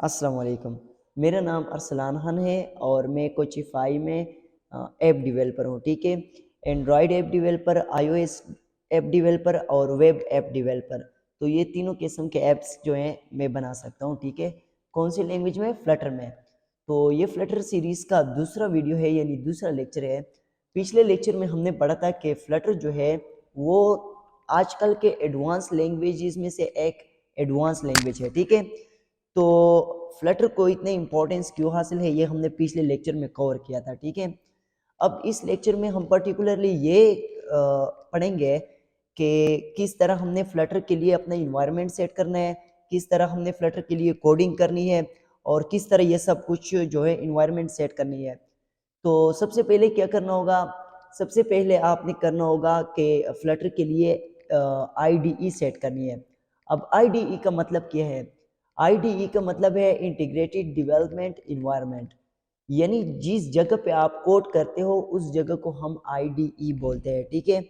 अस्सलाम वालेकुम। मेरा नाम अरसलान खान है और मैं कोचिफाई में ऐप डेवलपर हूँ, ठीक है। Android app developer, iOS app developer और वेब ऐप डेवलपर, तो ये तीनों किस्म के ऐप्स जो हैं मैं बना सकता हूँ, ठीक है। कौन सी लैंग्वेज में? फ्लटर में। तो ये फ्लटर सीरीज़ का दूसरा वीडियो है, यानी दूसरा लेक्चर है। पिछले लेक्चर में हमने पढ़ा था कि फ्लटर जो है वो आजकल के एडवांस लैंग्वेजेस में से एक एडवांस लैंग्वेज है, ठीक है। तो फ्लटर को इतने इम्पोर्टेंस क्यों हासिल है, ये हमने पिछले लेक्चर में कवर किया था, ठीक है। अब इस लेक्चर में हम पर्टिकुलरली ये पढ़ेंगे कि किस तरह हमने फ्लटर के लिए अपना इन्वायरमेंट सेट करना है, किस तरह हमने फ्लटर के लिए कोडिंग करनी है और किस तरह ये सब कुछ जो है इन्वायरमेंट सेट करनी है। तो सबसे पहले क्या करना होगा? सबसे पहले आपने करना होगा कि फ्लटर के लिए आईडीई सेट करनी है। अब आईडीई का मतलब क्या है? आईडीई का मतलब है इंटीग्रेटेड डेवलपमेंट इन्वायरमेंट, यानी जिस जगह पे आप कोड करते हो उस जगह को हम आईडीई बोलते हैं, ठीक है।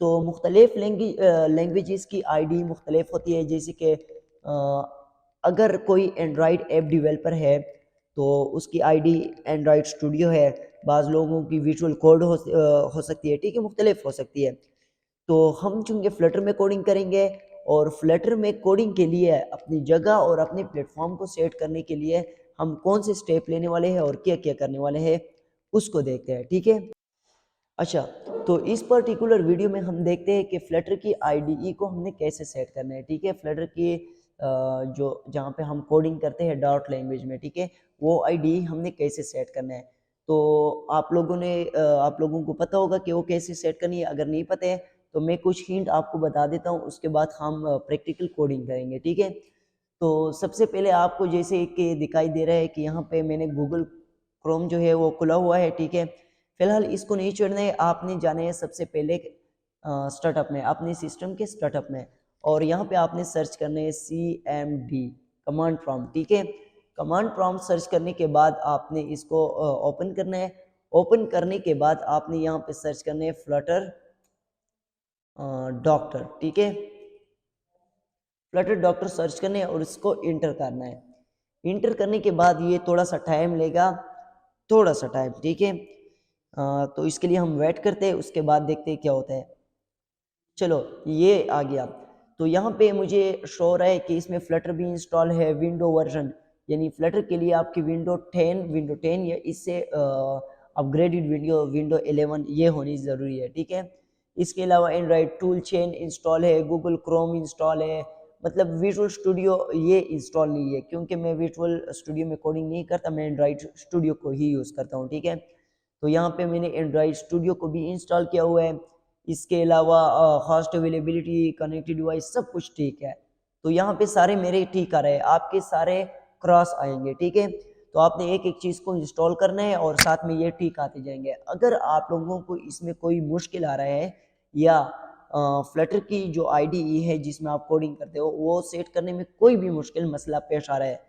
तो मुख्तलिफ लैंग्वेजेस की आईडीई मुख्तलिफ होती है, जैसे कि अगर कोई एंड्रॉयड ऐप डेवलपर है तो उसकी आईडी एंड्रॉयड स्टूडियो है। बाज़ लोगों की विजुअल कोड हो सकती है, ठीक है, मुख्तलिफ हो सकती है। तो हम चूँकि फ्लटर में कोडिंग करेंगे और फ्लटर में कोडिंग के लिए अपनी जगह और अपने प्लेटफॉर्म को सेट करने के लिए हम कौन से स्टेप लेने वाले हैं और क्या क्या करने वाले हैं उसको देखते हैं, ठीक है। अच्छा, तो इस पर्टिकुलर वीडियो में हम देखते हैं कि फ्लटर की आईडीई को हमने कैसे सेट करना है, ठीक है। फ्लटर की जो जहाँ पे हम कोडिंग करते हैं डॉट लैंग्वेज में, ठीक है, वो आईडीई हमने कैसे सेट करना है। तो आप लोगों को पता होगा कि वो कैसे सेट करनी है। अगर नहीं पता है तो मैं कुछ हिंट आपको बता देता हूँ, उसके बाद हम प्रैक्टिकल कोडिंग करेंगे, ठीक है। तो सबसे पहले आपको जैसे कि दिखाई दे रहा है कि यहाँ पे मैंने गूगल क्रोम जो है वो खुला हुआ है, ठीक है। फिलहाल इसको नहीं छोड़ना है, आपने जाना है सबसे पहले स्टार्टअप में, अपने सिस्टम के स्टार्टअप में, और यहाँ पे आपने सर्च करना है CMD कमांड प्रॉम्प्ट, ठीक है। कमांड प्रॉम्प्ट सर्च करने के बाद आपने इसको ओपन करना है। ओपन करने के बाद आपने यहाँ पे सर्च करना है फ्लटर डॉक्टर, ठीक है। फ्लटर डॉक्टर सर्च करना है और इसको इंटर करना है। इंटर करने के बाद ये थोड़ा सा टाइम लेगा, थोड़ा सा टाइम, ठीक है। तो इसके लिए हम वेट करते हैं, उसके बाद देखते हैं क्या होता है। चलो, ये आ गया। तो यहाँ पे मुझे शो हो रहा है कि इसमें फ्लटर भी इंस्टॉल है, विंडो वर्जन, यानी फ्लटर के लिए आपकी विंडो 10 या इससे अपग्रेडेड विंडो 11 ये होनी ज़रूरी है, ठीक है। इसके अलावा एंड्रॉयड टूल चेन इंस्टॉल है, गूगल क्रोम इंस्टॉल है। मतलब विजुअल स्टूडियो ये इंस्टॉल नहीं है, क्योंकि मैं विजुअल स्टूडियो में कोडिंग नहीं करता, मैं एंड्रॉयड स्टूडियो को ही यूज़ करता हूँ, ठीक है। तो यहाँ पे मैंने एंड्रॉयड स्टूडियो को भी इंस्टॉल किया हुआ है। इसके अलावा होस्ट अवेलेबिलिटी, कनेक्टेड डिवाइस, सब कुछ ठीक है। तो यहाँ पे सारे मेरे ठीक आ रहे हैं, आपके सारे क्रॉस आएंगे, ठीक है। तो आपने एक एक चीज़ को इंस्टॉल करना है और साथ में ये ठीक आते जाएंगे। अगर आप लोगों को इसमें कोई मुश्किल आ रहा है या फ्लटर की जो आईडीई है जिसमें आप कोडिंग करते हो वो सेट करने में कोई भी मुश्किल मसला पेश आ रहा है,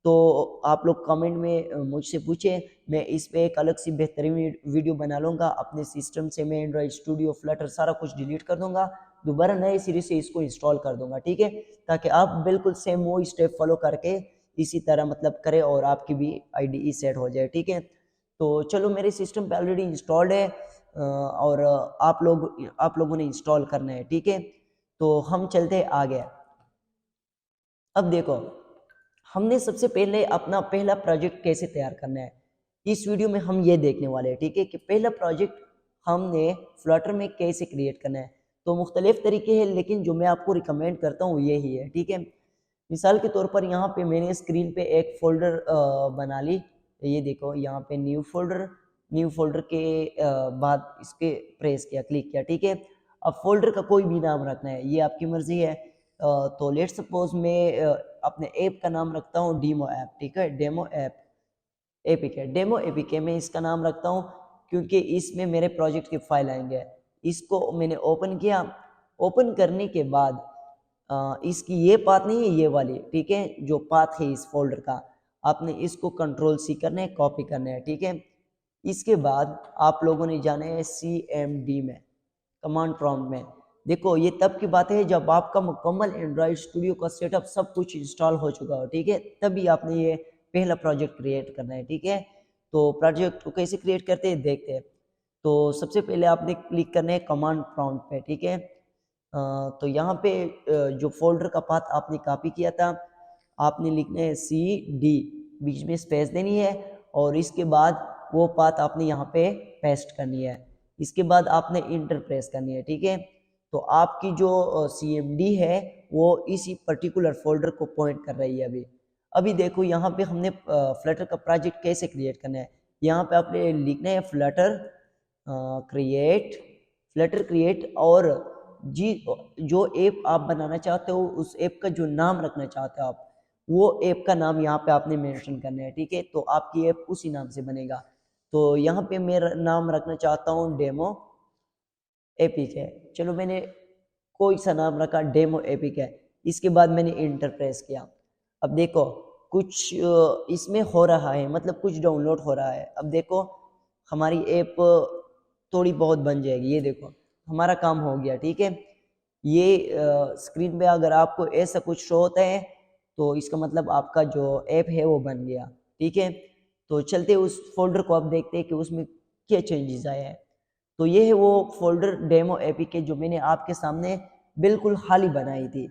तो आप लोग कमेंट में मुझसे पूछें। मैं इस पे एक अलग सी बेहतरीन वीडियो बना लूँगा। अपने सिस्टम से मैं एंड्रॉयड स्टूडियो, फ्लटर सारा कुछ डिलीट कर दूँगा, दोबारा नए सिरे से इसको इंस्टॉल कर दूँगा, ठीक है। ताकि आप बिल्कुल सेम वो स्टेप फॉलो करके इसी तरह मतलब करें और आपकी भी आईडीई सेट हो जाए, ठीक है। तो चलो, मेरे सिस्टम पे ऑलरेडी इंस्टॉल्ड है और आप लोगों ने इंस्टॉल करना है, ठीक है। तो हम चलते हैं आगे। अब देखो, हमने सबसे पहले अपना पहला प्रोजेक्ट कैसे तैयार करना है, इस वीडियो में हम ये देखने वाले हैं, ठीक है, कि पहला प्रोजेक्ट हमने फ्लटर में कैसे क्रिएट करना है। तो मुख्तलिफ तरीके हैं, लेकिन जो मैं आपको रिकमेंड करता हूँ यही है, ठीक है। मिसाल के तौर पर यहाँ पे मैंने स्क्रीन पे एक फोल्डर बना ली। ये देखो, यहाँ पे न्यू फोल्डर के बाद इसके प्रेस किया, क्लिक किया, ठीक है। अब फोल्डर का कोई भी नाम रखना है, ये आपकी मर्जी है। तो लेट्स सपोज मैं अपने ऐप का नाम रखता हूँ डेमो ऐप, ठीक है। डेमो ऐप डेमो एपीके में इसका नाम रखता हूँ, क्योंकि इसमें मेरे प्रोजेक्ट की फाइल आएंगे। इसको मैंने ओपन किया। ओपन करने के बाद इसकी ये पाथ नहीं है, ये वाली, ठीक है, जो पाथ है इस फोल्डर का, आपने इसको कंट्रोल C करना है, कॉपी करना है, ठीक है। इसके बाद आप लोगों ने जाना है CMD में, कमांड प्रॉम्प्ट में। देखो ये तब की बात है जब आपका मुकम्मल एंड्रॉयड स्टूडियो का सेटअप सब कुछ इंस्टॉल हो चुका हो, ठीक है, तभी आपने ये पहला प्रोजेक्ट क्रिएट करना है, ठीक है। तो प्रोजेक्ट को कैसे क्रिएट करते हैं देखते हैं। तो सबसे पहले आपने क्लिक करना है कमांड प्रॉम्प्ट पे, ठीक है। तो यहाँ पे जो फोल्डर का पाथ आपने कॉपी किया था, आपने लिखना है CD, बीच में स्पेस देनी है और इसके बाद वो पाथ आपने यहाँ पे पेस्ट करनी है। इसके बाद आपने इंटर प्रेस करनी है, ठीक है। तो आपकी जो CMD है वो इसी पर्टिकुलर फोल्डर को पॉइंट कर रही है अभी। अभी देखो यहाँ पे हमने फ्लटर का प्रोजेक्ट कैसे क्रिएट करना है। यहाँ पे आपने लिखना है फ्लटर क्रिएट और जी जो ऐप आप बनाना चाहते हो उस ऐप का जो नाम रखना चाहते हो आप, वो ऐप का नाम यहाँ पे आपने मेंशन करना है, ठीक है। तो आपकी ऐप उसी नाम से बनेगा। तो यहाँ पे मेरा नाम रखना चाहता हूँ डेमो एपिक है। चलो मैंने कोई सा नाम रखा डेमो एपिक है। इसके बाद मैंने इंटर प्रेस किया। अब देखो कुछ इसमें हो रहा है, मतलब कुछ डाउनलोड हो रहा है। अब देखो हमारी ऐप थोड़ी बहुत बन जाएगी। ये देखो हमारा काम हो गया, ठीक है। ये स्क्रीन पे अगर आपको ऐसा कुछ शो होता है तो इसका मतलब आपका जो ऐप है वो बन गया, ठीक है। तो चलते उस फोल्डर को अब देखते हैं कि उसमें क्या चेंजेस आए हैं। तो ये है वो फोल्डर डेमो एपीके जो मैंने आपके सामने बिल्कुल खाली बनाई थी।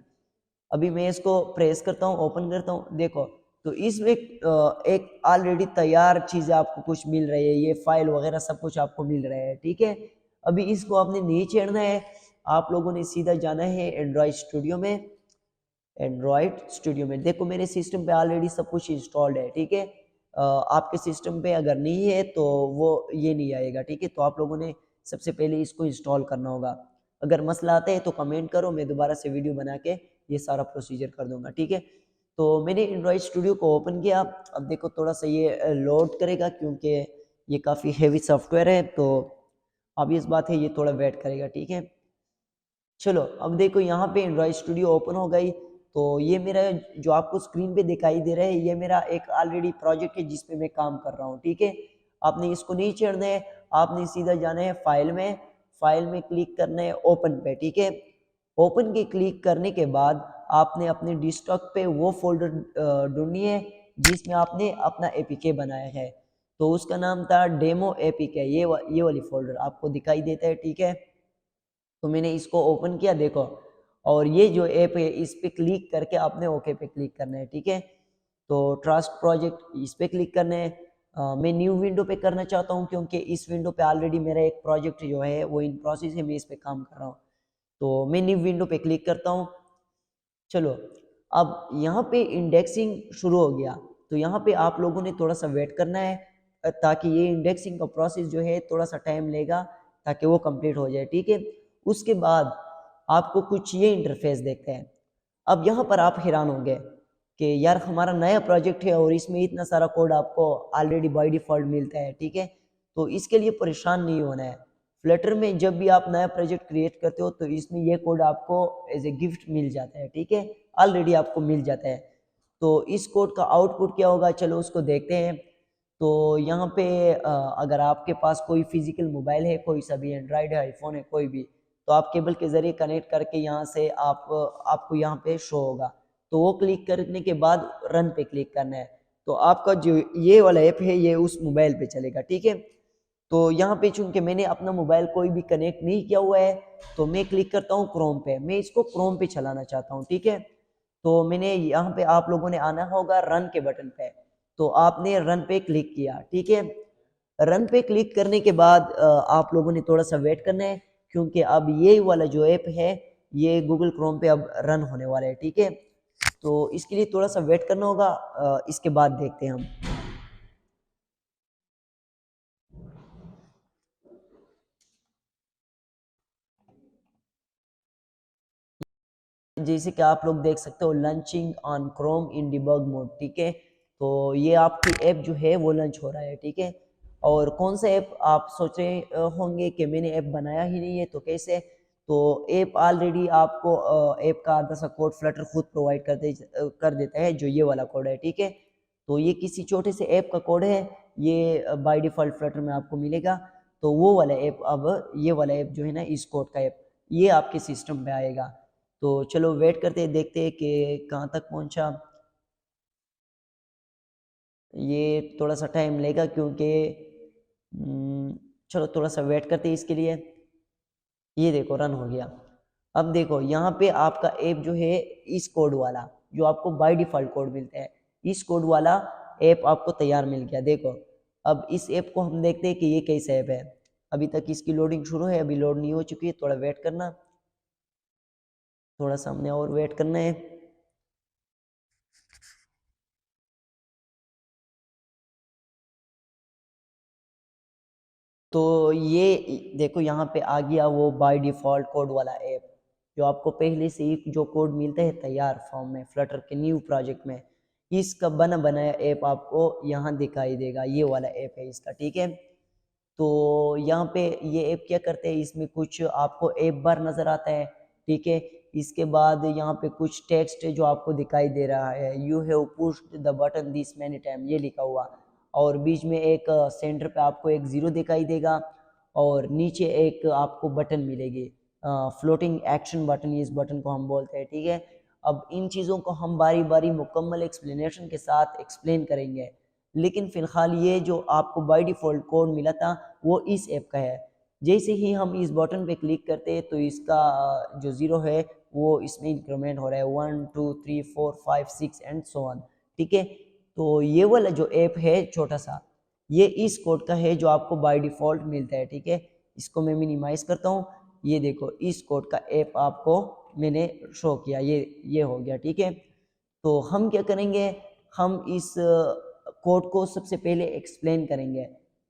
अभी मैं इसको प्रेस करता हूँ, ओपन करता हूँ, देखो तो इसमें एक ऑलरेडी तैयार चीज़ें आपको कुछ मिल रही है, ये फाइल वगैरह सब कुछ आपको मिल रहा है, ठीक है। अभी इसको आपने नहीं छेड़ना है, आप लोगों ने सीधा जाना है एंड्रॉयड स्टूडियो में। एंड्रॉयड स्टूडियो में देखो मेरे सिस्टम पे ऑलरेडी सब कुछ इंस्टॉल्ड है, ठीक है। आपके सिस्टम पे अगर नहीं है तो वो ये नहीं आएगा, ठीक है। तो आप लोगों ने सबसे पहले इसको इंस्टॉल करना होगा। अगर मसला आता है तो कमेंट करो, मैं दोबारा से वीडियो बना के ये सारा प्रोसीजर कर दूंगा, ठीक है। तो मैंने एंड्रॉयड स्टूडियो को ओपन किया। अब देखो थोड़ा सा ये लोड करेगा क्योंकि ये काफ़ी हैवी सॉफ्टवेयर है, तो अब इस बात है ये थोड़ा वेट करेगा, ठीक है। चलो अब देखो यहाँ पे एंड्रॉयड स्टूडियो ओपन हो गई। तो ये मेरा जो आपको स्क्रीन पे दिखाई दे रहा है ये मेरा एक ऑलरेडी प्रोजेक्ट है जिस पे मैं काम कर रहा हूँ, ठीक है। आपने इसको नहीं छेड़ना है, आपने सीधा जाना है फाइल में क्लिक करना है ओपन पे, ठीक है। ओपन के क्लिक करने के बाद आपने अपने डेस्कटॉप पे वो फोल्डर ढूंढनी है जिसमें आपने अपना एपीके बनाया है। तो उसका नाम था डेमो एपीके। ये वाली फोल्डर आपको दिखाई देता है, ठीक है। तो मैंने इसको ओपन किया, देखो, और ये जो ऐप है इस पे क्लिक करके आपने ओके पे क्लिक करना है, ठीक है। तो ट्रस्ट प्रोजेक्ट इस पे क्लिक करना है। मैं न्यू विंडो पे करना चाहता हूँ क्योंकि इस विंडो पे ऑलरेडी मेरा एक प्रोजेक्ट जो है वो इन प्रोसेस है, मैं इस पे काम कर रहा हूँ। तो मैं न्यू विंडो पे क्लिक करता हूँ। चलो अब यहाँ पे इंडेक्सिंग शुरू हो गया। तो यहाँ पे आप लोगों ने थोड़ा सा वेट करना है ताकि ये इंडेक्सिंग का प्रोसेस जो है थोड़ा सा टाइम लेगा ताकि वो कंप्लीट हो जाए, ठीक है। उसके बाद आपको कुछ ये इंटरफेस देखते हैं। अब यहाँ पर आप हैरान होंगे कि यार हमारा नया प्रोजेक्ट है और इसमें इतना सारा कोड आपको ऑलरेडी बाय डिफॉल्ट मिलता है, ठीक है। तो इसके लिए परेशान नहीं होना है। फ्लटर में जब भी आप नया प्रोजेक्ट क्रिएट करते हो तो इसमें ये कोड आपको एज ए गिफ्ट मिल जाता है, ठीक है, ऑलरेडी आपको मिल जाता है। तो इस कोड का आउटपुट क्या होगा, चलो उसको देखते हैं। तो यहाँ पे अगर आपके पास कोई फिजिकल मोबाइल है, कोई सा भी एंड्रॉयड है, आईफोन है, कोई भी, तो आप केबल के ज़रिए कनेक्ट करके यहाँ से आपको यहाँ पे शो होगा। तो वो क्लिक करने के बाद रन पे क्लिक करना है। तो आपका जो ये वाला ऐप है ये उस मोबाइल पे चलेगा, ठीक है। तो यहाँ पे चूंकि मैंने अपना मोबाइल कोई भी कनेक्ट नहीं किया हुआ है तो मैं क्लिक करता हूँ क्रोम पे। मैं इसको क्रोम पे चलाना चाहता हूँ, ठीक है। तो मैंने यहाँ पे आप लोगों ने आना होगा रन के बटन पे। तो आपने रन पे क्लिक किया, ठीक है। रन पे क्लिक करने के बाद आप लोगों ने थोड़ा सा वेट करना है क्योंकि अब ये वाला जो ऐप है ये गूगल क्रोम पे अब रन होने वाला है, ठीक है। तो इसके लिए थोड़ा सा वेट करना होगा, इसके बाद देखते हैं हम। जैसे कि आप लोग देख सकते हो launching on Chrome in debug mode, ठीक है। तो ये आपकी ऐप जो है वो लंच हो रहा है, ठीक है। और कौन सा ऐप आप सोच रहे होंगे कि मैंने ऐप बनाया ही नहीं है तो कैसे। तो ऐप ऑलरेडी आपको ऐप का आधा सा कोड फ्लटर खुद प्रोवाइड कर देता है, जो ये वाला कोड है, ठीक है। तो ये किसी छोटे से ऐप का कोड है, ये बाय डिफॉल्ट फ्लटर में आपको मिलेगा। तो वो वाला ऐप, अब ये वाला ऐप जो है ना इस कोड का ऐप, ये आपके सिस्टम पे आएगा। तो चलो वेट करते हैं, देखते हैं कि कहाँ तक पहुँचा। ये थोड़ा सा टाइम लेगा क्योंकि चलो थोड़ा सा वेट करते हैं इसके लिए। ये देखो रन हो गया। अब देखो यहाँ पे आपका ऐप जो है इस कोड वाला जो आपको बाय डिफ़ॉल्ट कोड मिलते हैं, इस कोड वाला ऐप आपको तैयार मिल गया। देखो अब इस ऐप को हम देखते हैं कि ये कैसा ऐप है। अभी तक इसकी लोडिंग शुरू है, अभी लोड नहीं हो चुकी है, थोड़ा वेट करना, थोड़ा सा हमने और वेट करना है। तो ये देखो यहाँ पे आ गया वो बाय डिफ़ॉल्ट कोड वाला ऐप जो आपको पहले से ही जो कोड मिलता है तैयार फॉर्म में फ्लटर के न्यू प्रोजेक्ट में, इसका बना बनाया ऐप आपको यहाँ दिखाई देगा। ये वाला ऐप है इसका, ठीक है। तो यहाँ पे ये ऐप क्या करते हैं, इसमें कुछ आपको ऐप बार नज़र आता है, ठीक है। इसके बाद यहाँ पे कुछ टेक्स्ट जो आपको दिखाई दे रहा है, you have pushed the button this many time, ये लिखा हुआ, और बीच में एक सेंटर पे आपको एक ज़ीरो दिखाई देगा और नीचे एक आपको बटन मिलेगी, फ्लोटिंग एक्शन बटन, इस बटन को हम बोलते हैं, ठीक है। अब इन चीज़ों को हम बारी बारी मुकम्मल एक्सप्लेनेशन के साथ एक्सप्लेन करेंगे, लेकिन फ़िलहाल ये जो आपको बाय डिफ़ॉल्ट कोड मिला था वो इस ऐप का है। जैसे ही हम इस बटन पे क्लिक करते हैं तो इसका जो ज़ीरो है वो इसमें इंक्रीमेंट हो रहा है, 1 2 3 4 5 6 एंड सो ऑन, ठीक है। तो ये वाला जो ऐप है छोटा सा, ये इस कोड का है जो आपको बाय डिफ़ॉल्ट मिलता है, ठीक है। इसको मैं मिनिमाइज़ करता हूँ, ये देखो इस कोड का ऐप आपको मैंने शो किया, ये हो गया, ठीक है। तो हम क्या करेंगे, हम इस कोड को सबसे पहले एक्सप्लेन करेंगे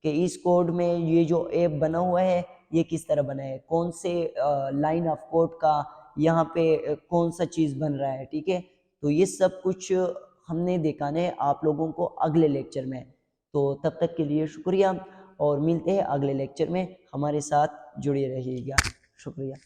कि इस कोड में ये जो ऐप बना हुआ है ये किस तरह बना है, कौन से लाइन ऑफ कोड का यहाँ पे कौन सा चीज़ बन रहा है, ठीक है। तो ये सब कुछ हमने दिखाना है आप लोगों को अगले लेक्चर में। तो तब तक के लिए शुक्रिया और मिलते हैं अगले लेक्चर में, हमारे साथ जुड़े रहिएगा। शुक्रिया।